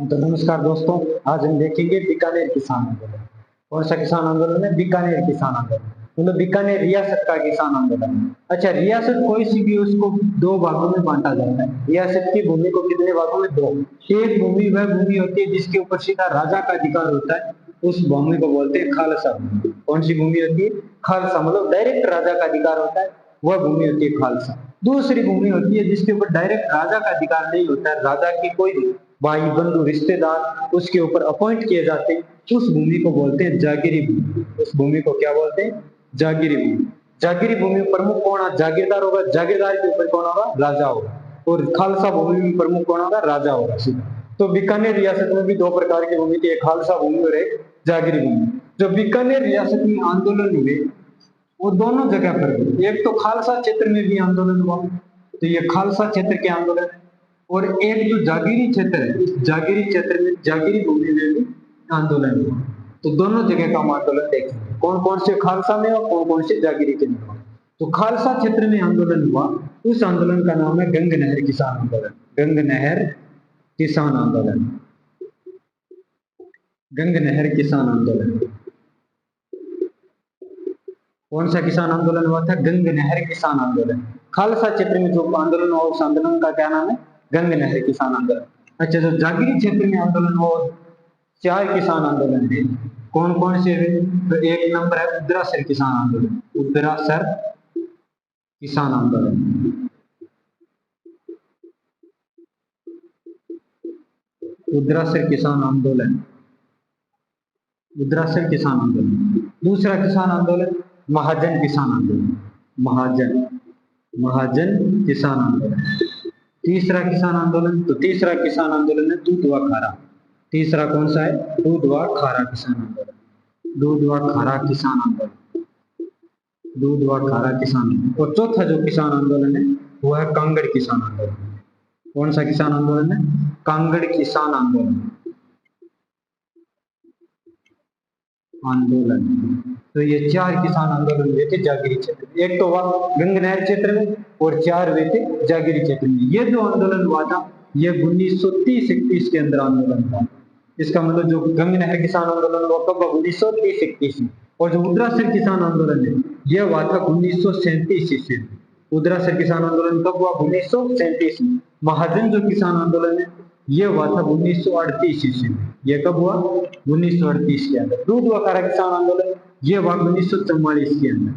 तो नमस्कार दोस्तों, आज हम देखेंगे बीकानेर किसान आंदोलन। कौन सा किसान आंदोलन है? बीकानेर किसान आंदोलन। मतलब बीकानेर रियासत का किसान आंदोलन है। अच्छा, रियासत कोई सी भी उसको दो भागों में बांटा जाता है। रियासत की भूमि को कितने भागों में? दो। एक भूमि वह भूमि होती है जिसके ऊपर सीधा राजा का अधिकार होता है, उस भूमि को बोलते हैं खालसा भूमि। कौन सी भूमि होती है? खालसा, मतलब डायरेक्ट राजा का अधिकार होता है, वह भूमि होती है खालसा। दूसरी भूमि होती है जिसके ऊपर डायरेक्ट राजा का अधिकार नहीं होता है, राजा की कोई भाई बंधु रिश्तेदार उसके ऊपर अपॉइंट किए जाते हैं, उस भूमि को बोलते हैं जागीरी भूमि। उस भूमि को क्या बोलते हैं? जागीरी भूमि। जागीरी भूमि में प्रमुख कौन है? जागीरदार होगा। जागीरदार के ऊपर कौन होगा? राजा होगा। और खालसा भूमि में प्रमुख कौन होगा? राजा होगा सीधा। तो बीकानेर रियासत में भी दो प्रकार की भूमि थी, एक खालसा भूमि और एक जागीरी भूमि। जो बीकानेर रियासत में आंदोलन हुए वो दोनों जगह पर हुए। एक तो खालसा क्षेत्र में भी आंदोलन हुआ, तो ये खालसा क्षेत्र के आंदोलन है। और एक जो जागीरी क्षेत्र है, इस जागीरी क्षेत्र में, जागीरी भूमि में भी आंदोलन हुआ। तो दोनों जगह का हम आंदोलन देखेंगे, कौन कौन से खालसा में और कौन कौन से जागीरी के अंदर हुआ। तो खालसा क्षेत्र में आंदोलन हुआ, उस आंदोलन का नाम है गंग नहर किसान आंदोलन। गंग नहर किसान आंदोलन। गंग नहर किसान आंदोलन। कौन सा किसान आंदोलन हुआ था? गंग नहर किसान आंदोलन। खालसा क्षेत्र में जो आंदोलन हुआ उस आंदोलन का क्या नाम है? गंग नहर किसान आंदोलन। अच्छा, जो जागीरी क्षेत्र में आंदोलन हुआ, चार किसान आंदोलन थे। कौन कौन से थे? तो एक नंबर है उद्रासर किसान आंदोलन। उद्रासर किसान आंदोलन। उद्रासर किसान आंदोलन। उद्रासर किसान आंदोलन। दूसरा किसान आंदोलन महाजन किसान आंदोलन। महाजन, महाजन किसान आंदोलन। तीसरा किसान आंदोलन, तो तीसरा किसान आंदोलन है दूध व खारा। तीसरा कौन सा है? दूध व खारा किसान आंदोलन। दूध व खारा किसान आंदोलन। दूध व खारा किसान आंदोलन। और चौथा जो किसान आंदोलन है वो है कांगड़ किसान आंदोलन। कौन सा किसान आंदोलन है? कांगड़ किसान आंदोलन। आंदोलन। तो ये चार किसान आंदोलन हुए थे जागीरी क्षेत्र में। एक तो हुआ गंग नहर क्षेत्र में और चार हुए थे जागीरी क्षेत्र में। ये जो आंदोलन हुआ था ये 1930-31 के अंदर आंदोलन था। इसका मतलब जो गंग नहर किसान आंदोलन हुआ कब? 1930-31 में। और जो उद्रासर किसान आंदोलन है यह हुआ था 1937 ईस्वी में। उद्रासर किसान आंदोलन कब हुआ? 1937 में। महाजन जो किसान आंदोलन है ये हुआ था 1938 ईस्वी में। ये कब हुआ? 1938 के अंदर। दूध व खारा किसान आंदोलन ये हुआ 1944 के अंदर।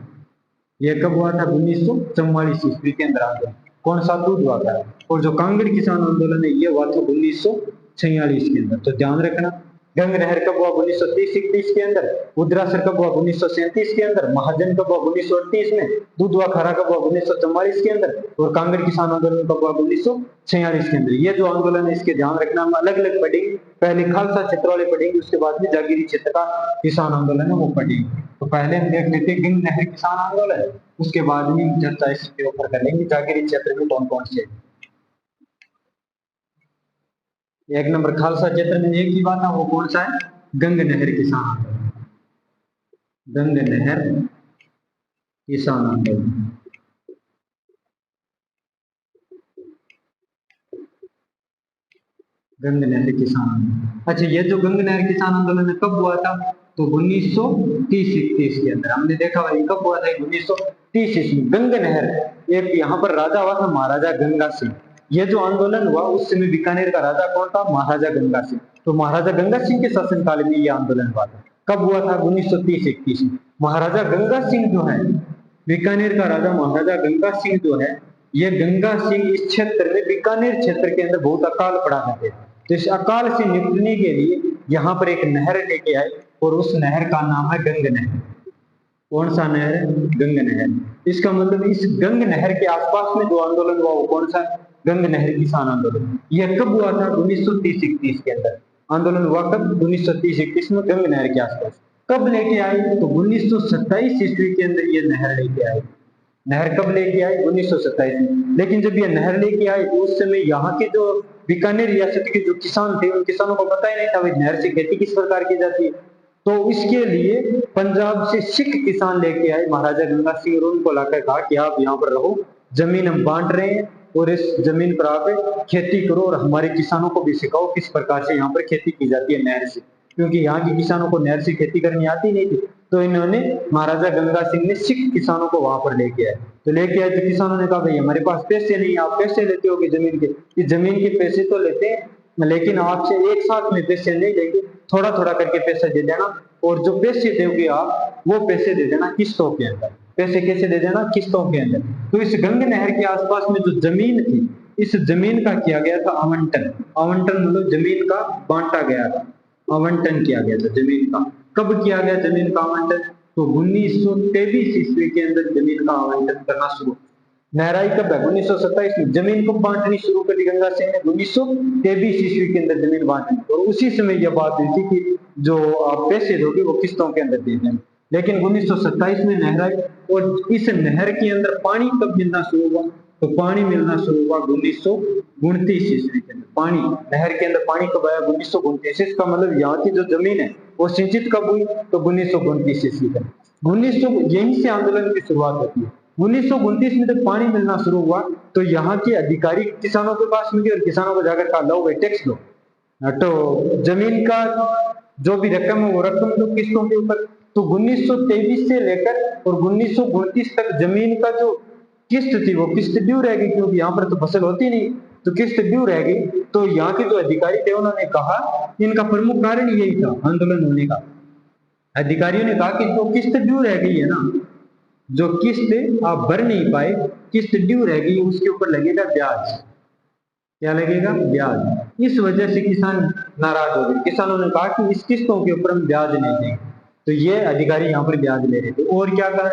ये कब हुआ था? 1944 ईस्वी के अंदर आंदोलन। कौन सा? दूध व खारा। और जो कांगड़ किसान आंदोलन है ये हुआ था 1946 के अंदर। तो ध्यान रखना, गंग नहर कब हुआ? 1930-31 के अंदर। उद्रासर कब हुआ? 1937 के अंदर। महाजन कब हुआ? 1938 में। दूध व खारा कब हुआ? 1944 के अंदर। और कांगड़ किसान आंदोलन कब हुआ? 1946 के अंदर। ये जो आंदोलन है इसके ध्यान रखना, हम अलग अलग पढ़ेंगे। पहले खालसा क्षेत्र वाले पढ़ेंगे, उसके बाद में जागीरी क्षेत्र का किसान आंदोलन है वो पढ़ेंगे। तो पहले हम देख लेते हैं गंग नहर किसान आंदोलन, उसके बाद में चर्चा इसके ऊपर करेंगे जागीरी क्षेत्र में कौन कौन से। एक नंबर खालसा क्षेत्र में एक ही बात है, वो कौन सा है? गंग नहर किसान आंदोलन। गंग नहर किसान आंदोलन। गंग नहर किसान आंदोलन। अच्छा, ये जो गंग नहर किसान आंदोलन है कब हुआ था? तो 1930-31 के अंदर। हमने देखा भाई कब हुआ था? 1930 ईस्वी। गंग नहर, एक यहाँ पर राजा हुआ था महाराजा गंगा सिंह। ये जो आंदोलन हुआ उस समय बीकानेर का राजा कौन था? महाराजा गंगा सिंह। तो महाराजा गंगा सिंह के शासनकाल में ये आंदोलन हुआ था। कब हुआ था? 1930-31 में। महाराजा गंगा सिंह जो है, बीकानेर का राजा महाराजा गंगा सिंह जो है, ये गंगा सिंह इस क्षेत्र में, बीकानेर क्षेत्र के अंदर बहुत अकाल पड़ा करते थे। तो इस अकाल से निपटने के लिए यहाँ पर एक नहर लेके आए और उस नहर का नाम है गंग नहर। कौन सा नहर है? गंग नहर। इसका मतलब इस गंग नहर के आसपास में जो आंदोलन हुआ वो कौन सा? गंग नहर किसान आंदोलन। यह कब हुआ था? 1930-31 के अंदर आंदोलन हुआ। कब? 1930-31 में गंग नहर के आसपास। कब लेके आए? तो 1927 ईस्वी के अंदर ये नहर लेके आए। नहर कब लेके आए? 1927 में। लेकिन जब ये नहर लेके आए तो उस समय यहाँ के जो बीकानेर रियासत के जो किसान थे उन किसानों को पता ही नहीं था भाई नहर से खेती किस प्रकार की जाती है। तो इसके लिए पंजाब से सिख किसान लेके आए महाराजा गंगा सिंह और उनको लाकर कहा कि आप यहाँ पर रहो, जमीन हम बांट रहे हैं, और इस जमीन पर आप खेती करो और हमारे किसानों को भी सिखाओ किस प्रकार से यहाँ पर खेती की जाती है नहर से, क्योंकि यहाँ के किसानों को नहर से खेती करनी आती नहीं थी। तो इन्होंने महाराजा गंगा सिंह ने सिख किसानों को वहां पर लेके आए। तो लेके आए तो किसानों ने कहा भाई हमारे पास पैसे नहीं, आप पैसे लेते हो जमीन के, इस जमीन के पैसे तो लेते हैं लेकिन आपसे एक साथ में पैसे नहीं लेंगे, थोड़ा थोड़ा करके पैसे दे देना, और जो पैसे दोगे आप वो पैसे दे देना किस्तों के अंदर। पैसे कैसे दे देना? किस्तों के अंदर। तो इस गंग नहर के आसपास में जो जमीन थी, इस जमीन का किया गया था आवंटन। आवंटन मतलब जमीन का बांटा गया था, आवंटन किया गया था जमीन का। कब किया गया जमीन का आवंटन? तो 1923 ईस्वी के अंदर जमीन का आवंटन करना शुरू। नहराई कब है? 1927 में। जमीन को बांटनी शुरू कर दी गंगा सिंह ने 1923 ईस्वी के अंदर जमीन बांटनी, और उसी समय यह बात हुई थी कि जो आप पैसे दोगे वो किस्तों के अंदर दे देंगे। लेकिन 1927 में नहर आई, और इस नहर के अंदर पानी कब मिलना शुरू हुआ? तो पानी मिलना शुरू हुआ 1929 ईस्वी के अंदर। पानी नहर के अंदर पानी कब आया? 1929। इसका मतलब यहाँ की जो जमीन है वो सिंचित कब हुई? तो 1929 ईस्वी में। 1900 यहीं से आंदोलन की शुरुआत होती है। 1929 में जब पानी मिलना शुरू हुआ तो यहाँ के अधिकारी किसानों के पास में गए और किसानों को जाकर कहा लो भाई टैक्स लो, तो जमीन का जो भी रकम है वो रकम दो किस्तों के ऊपर। तो 1923 से लेकर और 1929 तक जमीन का जो किस्त थी वो किस्त ड्यू रह गई, क्योंकि यहाँ पर तो फसल होती नहीं, तो किस्त ड्यू रह गई। तो यहाँ के जो अधिकारी थे उन्होंने कहा, इनका प्रमुख कारण यही था आंदोलन होने का। अधिकारियों ने कहा कि जो किस्त ड्यू रह गई है ना, जो किस्त आप भर नहीं पाए, किस्त ड्यू रह गई, उसके ऊपर लगेगा ब्याज। क्या लगेगा? ब्याज। इस वजह से किसान नाराज हो गए। किसानों ने कहा कि इस किस्तों के ऊपर हम ब्याज नहीं देंगे। तो ये अधिकारी यहाँ पर ब्याज ले रहे थे। और क्या कारण?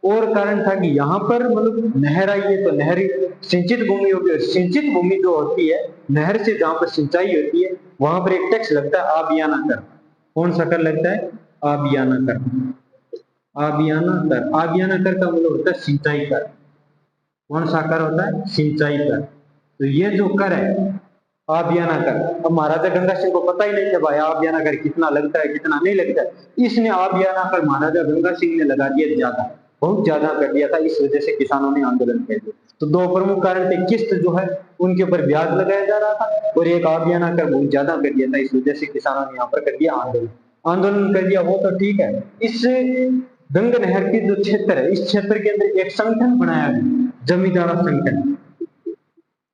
और कारण था कि यहाँ पर मतलब नहर आई है, तो नहर सिंचित भूमि होगी, और सिंचित भूमि जो होती है नहर से जहाँ पर सिंचाई होती है वहां पर एक टैक्स लगता है, आबियाना कर। कौन सा कर लगता है? आबियाना कर। आबियाना कर, आबियाना कर का मतलब होता है सिंचाई कर। कौन सा कर होता है? सिंचाई कर। तो ये जो कर है आबियाना कर, अब महाराजा गंगा सिंह को पता ही नहीं था भाई आबियाना कर कितना लगता है कितना नहीं लगता है। इसने आबियाना कर महाराजा गंगा सिंह ने लगा दिया ज्यादा, बहुत ज्यादा कर दिया था। इस वजह से किसानों ने आंदोलन कर दिया। तो दो प्रमुख कारण थे, किस्त जो है उनके ऊपर ब्याज लगाया जा रहा था, और एक आबियाना कर बहुत ज्यादा कर दिया था। इस वजह से किसानों ने यहाँ पर कर दिया आंदोलन। आंदोलन कर दिया वो तो ठीक है, इस गंग नहर की जो क्षेत्र है, इस क्षेत्र के अंदर एक संगठन बनाया गया, जमींदारा संगठन।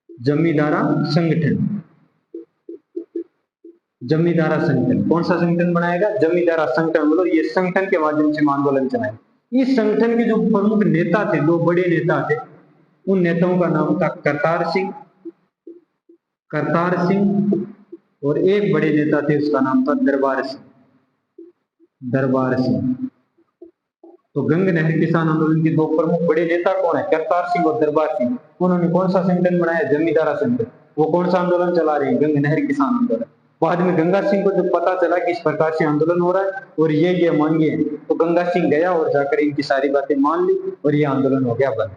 जमींदारा संगठन, जमींदारा संगठन। कौन सा संगठन बनाएगा? जमींदारा संगठन। मतलब ये संगठन के माध्यम से आंदोलन चलाए। इस संगठन के जो प्रमुख नेता थे, दो बड़े नेता थे, उन नेताओं का नाम था करतार सिंह, करतार सिंह, और एक बड़े नेता थे उसका नाम था दरबार सिंह, दरबार सिंह। तो गंग नहर किसान आंदोलन के दो प्रमुख बड़े नेता कौन है? करतार सिंह और दरबार सिंह। उन्होंने कौन सा संगठन बनाया? जमींदारा संगठन। वो कौन सा आंदोलन चला रहे हैं? गंग नहर किसान आंदोलन। बाद में गंगा सिंह को जब पता चला कि इस प्रकार से आंदोलन हो रहा है और ये मांगे हैं, तो गंगा सिंह गया और जाकर इनकी सारी बातें मान ली और ये आंदोलन हो गया बंद।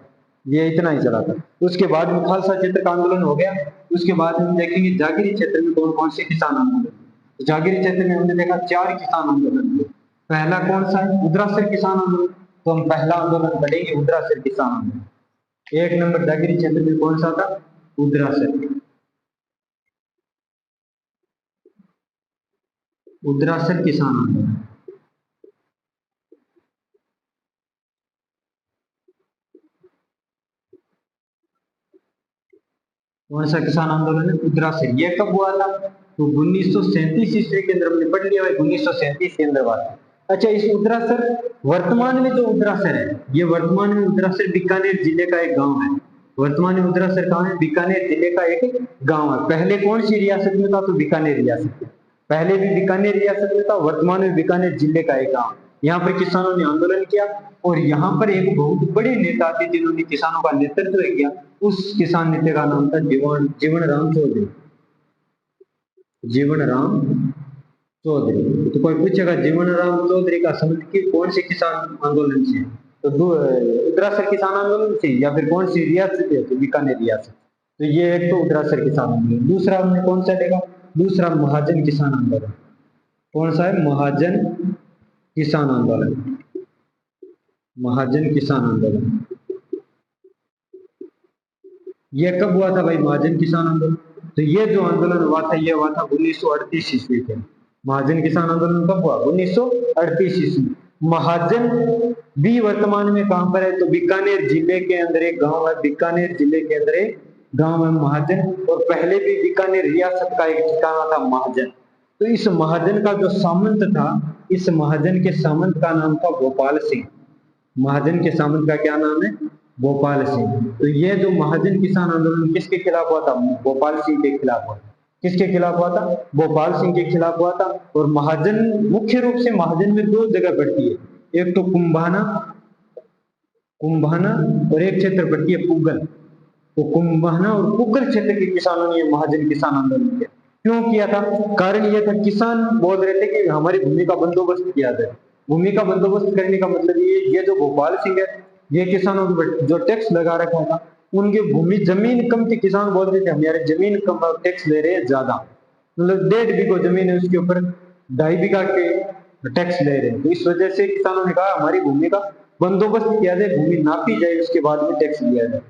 ये इतना ही चला था। उसके बाद में खालसा क्षेत्र का आंदोलन हो गया। उसके बाद में देखेंगे जागीरी क्षेत्र में कौन कौन से किसान आंदोलन। जागीरी क्षेत्र में हमने देखा 4 किसान आंदोलन हुए। पहला कौन सा है? उद्रासर किसान आंदोलन। तो हम पहला आंदोलन पढ़ेंगे उद्रासर किसान आंदोलन। 1 नंबर जागीरी क्षेत्र में कौन सा था? उद्रासर। उद्रासर किसान आंदोलन। कौन सा किसान आंदोलन है? उद्रासर। ये कब हुआ था? तो 1937 ईस्वी के अंदर हमने पढ़ लिया है, 1937 के अंदर हुआ था। अच्छा, इस उद्रासर वर्तमान में जो उद्रासर है, ये वर्तमान में उद्रासर बीकानेर जिले का एक गांव है। वर्तमान में उद्रासर कहाँ है? बीकानेर जिले का एक गांव है। पहले कौन सी रियासत में था? तो बीकानेर रियासत में। पहले भी बीकानेर रियासत में था, वर्तमान में बीकानेर जिले का एक गांव। यहाँ पर किसानों ने आंदोलन किया, और यहाँ पर एक बहुत बड़े नेता थे जिन्होंने किसानों का नेतृत्व किया। उस किसान नेता का नाम था जीवन राम चौधरी। जीवन राम चौधरी। तो कोई पूछेगा जीवन राम चौधरी का संबंध की कौन से किसान आंदोलन से? तो उद्रासर किसान आंदोलन से, या फिर कौन सी रियासत है? तो बीकानेर रियासत। तो ये एक तो उद्रासर किसान आंदोलन। दूसरा हमने कौन सा देखा? दूसरा महाजन किसान आंदोलन। कौन सा है? महाजन किसान आंदोलन। महाजन किसान आंदोलन। ये कब हुआ था भाई? महाजन किसान आंदोलन। तो ये जो आंदोलन हुआ था ये हुआ था 1938 ईस्वी के। महाजन किसान आंदोलन कब हुआ? 1938 ईस्वी। महाजन भी वर्तमान में कहां पर है? तो बीकानेर जिले के अंदर एक गांव है, बीकानेर जिले के अंदर एक गांव है महाजन। और पहले भी बीकानेर रियासत का एक ठिकाना था महाजन। तो इस महाजन का जो सामंत था, इस महाजन के सामंत का नाम था गोपाल सिंह। महाजन के सामंत का क्या नाम है? गोपाल सिंह। तो ये जो महाजन किसान आंदोलन किसके खिलाफ हुआ था? गोपाल सिंह के खिलाफ हुआ। किसके खिलाफ हुआ था? गोपाल सिंह के खिलाफ हुआ था। और महाजन मुख्य रूप से महाजन में दो जगह पड़ती है, एक तो कुंभाना, कुंभाना और एक क्षेत्र पड़ती है पुगल। तो कुंभाना और पुगल क्षेत्र के किसानों ने महाजन किसान आंदोलन किया। क्यों किया था? कारण यह था, किसान बोल रहे थे कि हमारी भूमि का बंदोबस्त किया जाए। भूमि का बंदोबस्त करने का मतलब ये जो गोपाल सिंह है, ये किसानों के जो टैक्स लगा रखा था, उनकी भूमि जमीन कम थी। किसान बोल रहे थे हमारे जमीन कम, टैक्स ले रहे हैं ज्यादा। मतलब 1.5 बीघा जमीन है, उसके ऊपर 2.5 बीघा के टैक्स ले रहे हैं। तो इस वजह से किसानों ने कहा हमारी भूमि का बंदोबस्त किया जाए, भूमि नापी जाए, उसके बाद में टैक्स लिया जाए।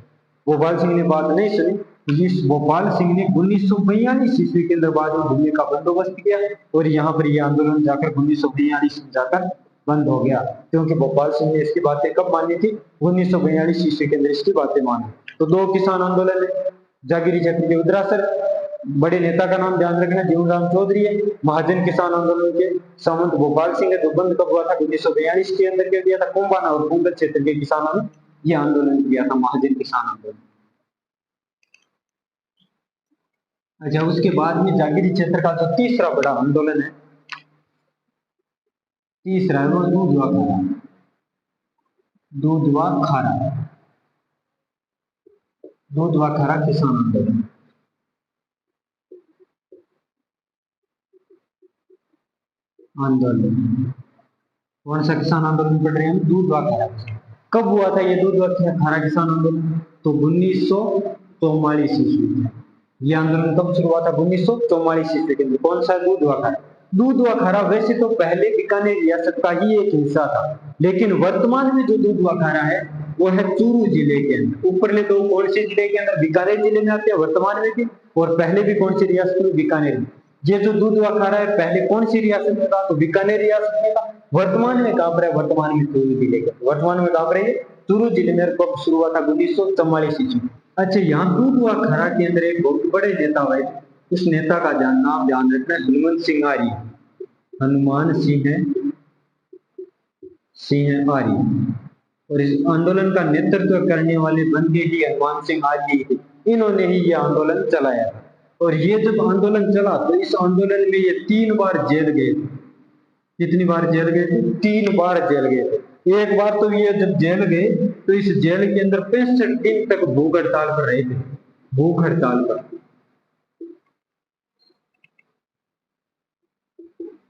गोपाल सिंह ने बात नहीं सुनी। इस गोपाल सिंह ने 1942 ईस्वी के अंदर बाद में भूमि का बंदोबस्त किया और यहाँ पर यह आंदोलन जाकर 1942 में जाकर बंद हो गया। क्योंकि गोपाल सिंह ने इसकी बातें कब मानी थी? 1942 ईस्वी के अंदर इसकी बातें मानी। तो दो किसान आंदोलन है, जागीरी क्षेत्र के उदरासर, बड़े नेता का नाम ध्यान रखना जीवनराम चौधरी है। महाजन किसान आंदोलन के सामंत गोपाल सिंह है। जो बंद कब हुआ था? 1942 के अंदर कर दिया था। कुंभाना और पुंगल क्षेत्र के किसानों ने यह आंदोलन किया था, महाजन किसान आंदोलन। अच्छा, उसके बाद में जागीरी क्षेत्र का जो तीसरा बड़ा आंदोलन है, तीसरा है वो दूधवा खारा। दूधवा खारा, दूधवा खारा किसान आंदोलन। आंदोलन कौन सा किसान आंदोलन पढ़ रहे हैं? दूधवा खारा। कब हुआ था ये दूधवा खारा किसान आंदोलन? तो 1944 ईस्वी में। ये आंदोलन कब शुरू हुआ था? 1944 ईस्वी के अंदर। कौन सा? दूधवा खारा। दूधवा खारा वैसे तो पहले बीकानेर रियासत का ही एक हिस्सा था, लेकिन वर्तमान में जो दूधवा खारा है वो है चूरू जिले के अंदर। ऊपरले दो कौन से जिले के अंदर? बीकानेर जिले में आते हैं वर्तमान में भी, और पहले भी कौन सी रियासत में? बीकानेर में। ये जो दूधवा खारा है पहले कौन सी रियासत में था? तो बीकानेर रियासत में था। वर्तमान में कहां पर है? वर्तमान में चूरू जिले के। वर्तमान में कहां पर है? चूरू जिले में। कब शुरू हुआ था? 1944 ईस्वी। अच्छा, यहाँ दूधवा खारा के अंदर एक बहुत बड़े नेता हुए, उस नेता का नाम ध्यान रखना, हनुमान सिंह आर्य। हनुमान सिंह आर्य। और इस आंदोलन का नेतृत्व करने वाले बंदे ही हनुमान सिंह आर्य थे। इन्होंने ही ये आंदोलन चलाया। और ये जब आंदोलन चला तो इस आंदोलन में ये 3 बार जेल गए थे। कितनी बार जेल गए थे? 3 बार जेल गए थे। एक बार तो ये जब जेल गए तो इस जेल के अंदर 65 दिन तक भूख हड़ताल पर रहे थे। भूख हड़ताल पर,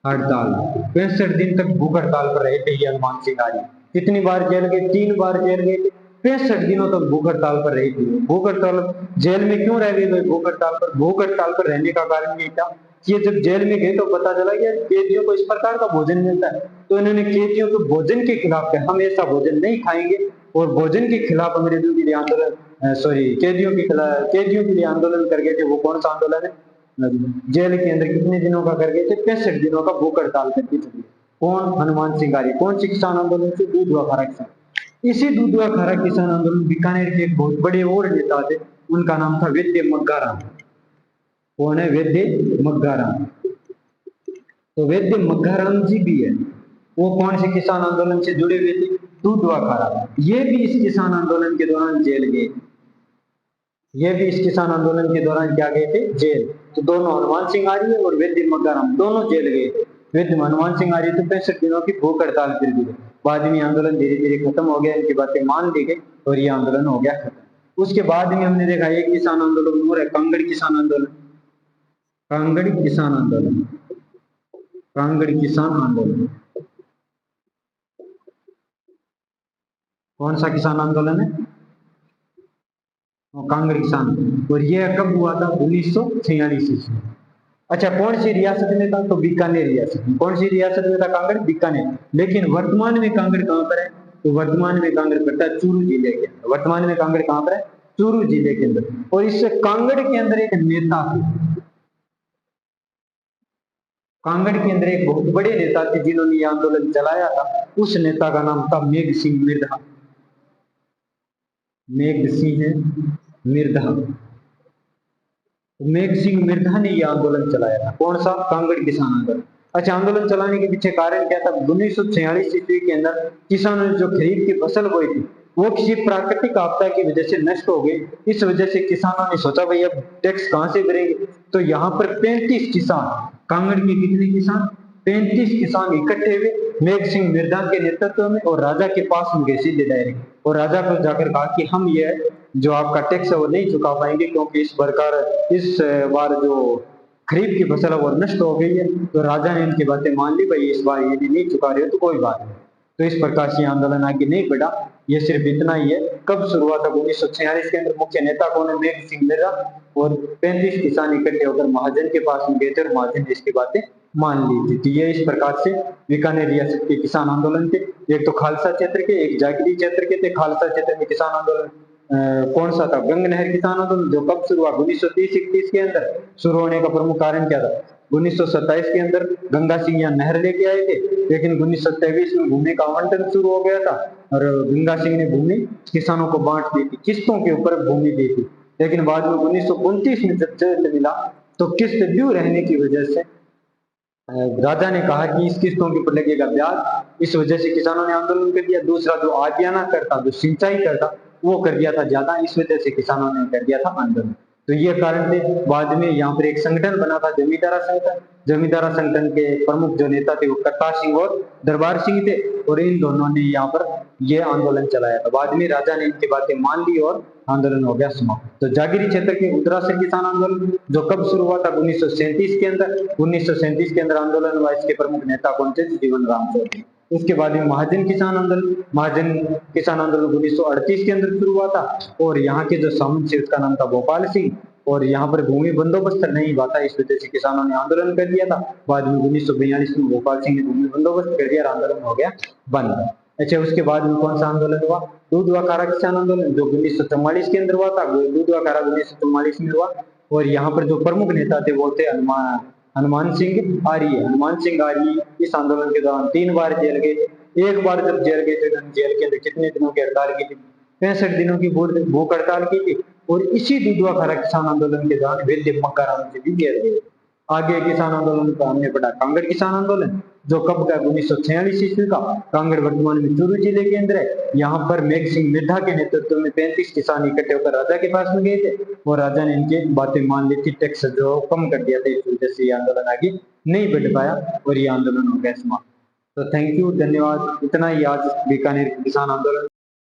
हड़ताल 65 दिन तक भूख हड़ताल पर रहे थे ये हनुमान सिंह आर्य। कितनी बार जेल गए? 3 बार जेल गए थे। 65 दिनों तक भूख हड़ताल पर रहे थे। भूख हड़ताल जेल में क्यों रह गए भाई? भूख हड़ताल पर, भूख हड़ताल पर रहने का कारण ये था कि जब जेल में गए तो पता चला कि कैदियों को इस प्रकार का भोजन मिलता है। तो इन्होंने कैदियों को भोजन के खिलाफ कहा हम ऐसा भोजन नहीं खाएंगे, और भोजन के खिलाफ अंग्रेजों के लिए आंदोलन, सॉरी कैदियों के खिलाफ, कैदियों के लिए आंदोलन कर गए थे। वो कौन सा आंदोलन है? जेल के अंदर कितने दिनों का कर गए थे? 65 दिनों का भूख हड़ताल करके चले। कौन? हनुमान सिंह आर्य। कौन सी किसान आंदोलन से? दूधवा खारा किसान। इसी दूधवा खारा किसान आंदोलन बीकानेर के एक बहुत बड़े और नेता थे, उनका नाम था वैद्य मग्गाराम। कौन है? वैद्य मग्गाराम। तो वैद्य मग्गाराम जी भी है, वो कौन से किसान आंदोलन से जुड़े हुए थे? दूधवा खारा। ये भी इस किसान आंदोलन के दौरान जेल गए। ये भी इस किसान आंदोलन के दौरान क्या गए थे? जेल। तो दोनों, हनुमान सिंह आर्य और वैद्य मग्गाराम, दोनों जेल गए थे। वैद्य हनुमान सिंह आर्य तो 65 दिनों की भूख हड़ताल कर दी। बाद में आंदोलन धीरे धीरे खत्म हो गया, इनकी बातें मान ली गई और ये आंदोलन हो गया खत्म। उसके बाद में हमने देखा एक किसान आंदोलन और है, कांगड़ किसान आंदोलन। कांगड़ किसान आंदोलन, कांगड़ किसान आंदोलन कौन सा किसान आंदोलन है? कांगड़ किसान। और ये कब हुआ था? 1946 ईस्वी। अच्छा, कौन सी रियासत में था? तो बीकानेर रियासत में। कौन सी रियासत में था कांगड़? बीकानेर। लेकिन वर्तमान में कांगड़ कहां पर है? तो वर्तमान में कांगड़ पड़ता है चूरू जिले के अंदर। वर्तमान में कांगड़ कहां पर है? चूरू जिले के अंदर। और इससे कांगड़ के अंदर एक नेता थे, कांगड़ के अंदर एक बहुत बड़े नेता थे जिन्होंने ये आंदोलन चलाया था। उस नेता का नाम था मेघ सिंह मिर्धा, मेघ सिंह मिर्धा। मेघ सिंह मिर्धा ने यह आंदोलन चलाया था। कौन सा? कांगड़ किसान आंदोलन। अच्छा, आंदोलन चलाने के पीछे कारण क्या था? 1946 ईस्वी के अंदर किसानों ने जो खरीफ की फसल बोई थी वो किसी प्राकृतिक आपदा की वजह से नष्ट हो गई। इस वजह से किसानों ने सोचा भाई अब टैक्स कहां से भरेंगे, तो यहाँ पर 35 किसान, कांगड़ के कितने किसान? 35 किसान इकट्ठे हुए मेघ सिंह मिर्धा के नेतृत्व में और राजा के पास में गए सीधे डायरेक्ट, और राजा को जाकर कहा कि हम ये जो आपका टैक्स है वो नहीं चुका पाएंगे, क्योंकि इस बार जो खरीफ की फसल है वो नष्ट हो गई है। तो राजा ने इनकी बातें मान ली, भाई इस बार यदि नहीं चुका रहे हो तो कोई बात नहीं। तो इस प्रकार से आंदोलन आगे नहीं बढ़ा। ये सिर्फ इतना ही है। कब शुरू हुआ था? 1946 के अंदर। मुख्य नेता कौन है? मेघ सिंह मिर्धा। और 35 किसान इकट्ठे होकर महाजन के पास में गए थे और महाजन ने इसकी बातें मान ली थी। तो ये इस प्रकार से बीकानेर रियासत के किसान आंदोलन थे। एक तो खालसा क्षेत्र के, एक जागीरी क्षेत्र के थे। खालसा क्षेत्र में किसान आंदोलन कौन सा था? गंग नहर किसान आंदोलन, जो कब शुरू हुआ? 1930-31 के अंदर। शुरू होने का प्रमुख कारण क्या था? 1927 के अंदर गंगा सिंह यहाँ नहर लेके आए थे, लेकिन 1923 में भूमि का आवंटन शुरू हो गया था और गंगा सिंह ने भूमि किसानों को बांट दी थी, किस्तों के ऊपर भूमि दी थी। लेकिन बाद में 1929 में जब जेल मिला तो किस्त ड्यू रहने की वजह से राजा ने कहा कि इस किस्तों के ऊपर लगेगा ब्याज। इस वजह से किसानों ने आंदोलन कर दिया। दूसरा, जो आदियाना करता, जो सिंचाई करता, वो कर दिया था ज्यादा। इस वजह से किसानों ने कर दिया था आंदोलन। तो ये कारण थे। बाद में यहाँ पर एक संगठन बना था, जमींदारा संगठन। जमींदारा संगठन के प्रमुख जो नेता थे वो करतार सिंह और दरबार सिंह थे, और इन दोनों ने यहाँ पर ये आंदोलन चलाया था। बाद में राजा ने इनकी बातें मान ली और आंदोलन हो गया समाप्त। तो जागीरी क्षेत्र के उत्तरासर किसान आंदोलन जो कब शुरू हुआ था? 1937 के अंदर। 1937 के अंदर आंदोलन हुआ। इसके प्रमुख नेता कौन थे? जीवन राम चौधरी। उसके बाद में महाजन किसान आंदोलन। महाजन किसान आंदोलन 1938 के अंदर शुरू हुआ था, और यहाँ के जो सामंत थे उसका नाम था भोपाल सिंह। और यहाँ पर भूमि बंदोबस्त नहीं हुआ था, इस वजह से किसानों ने आंदोलन कर दिया था। बाद में 1942 में भोपाल सिंह ने भूमि बंदोबस्त कर दिया, आंदोलन हो गया बंद। अच्छा, उसके बाद में कौन सा आंदोलन हुआ? दूध व कारा किसान आंदोलन, जो 1944 के अंदर हुआ था। दूध व कारा 1944 में हुआ, और यहाँ पर जो प्रमुख नेता थे वो थे हनुमान सिंह आर्य। हनुमान सिंह आर्य इस आंदोलन के दौरान 3 बार जेल गए थे। एक बार जब जेल गए थे तो जेल के अंदर कितने दिनों की हड़ताल की थी? 65 दिनों की भूख हड़ताल की थी। और इसी दुधवा खारा किसान आंदोलन के दौरान वैद्य मक्काराम से भी जेल गए। आगे किसान आंदोलन का हमने पढ़ा कांगड़ किसान आंदोलन, जो कब का? 1946 ईस्वी का। कांगड़ वर्तमान में चूरू जिले के अंदर है। यहाँ पर मेघ सिंह मिर्धा के नेतृत्व में 35 किसान इकट्ठे होकर राजा के पास में गए थे, और राजा ने इनकी बातें मान ली थी, टैक्स जो कम कर दिया था। इस वजह से ये आंदोलन आगे नहीं बढ़ पाया और ये आंदोलन हो गया समाप्त। तो थैंक यू, धन्यवाद। इतना ही आज बीकानेर किसान आंदोलन।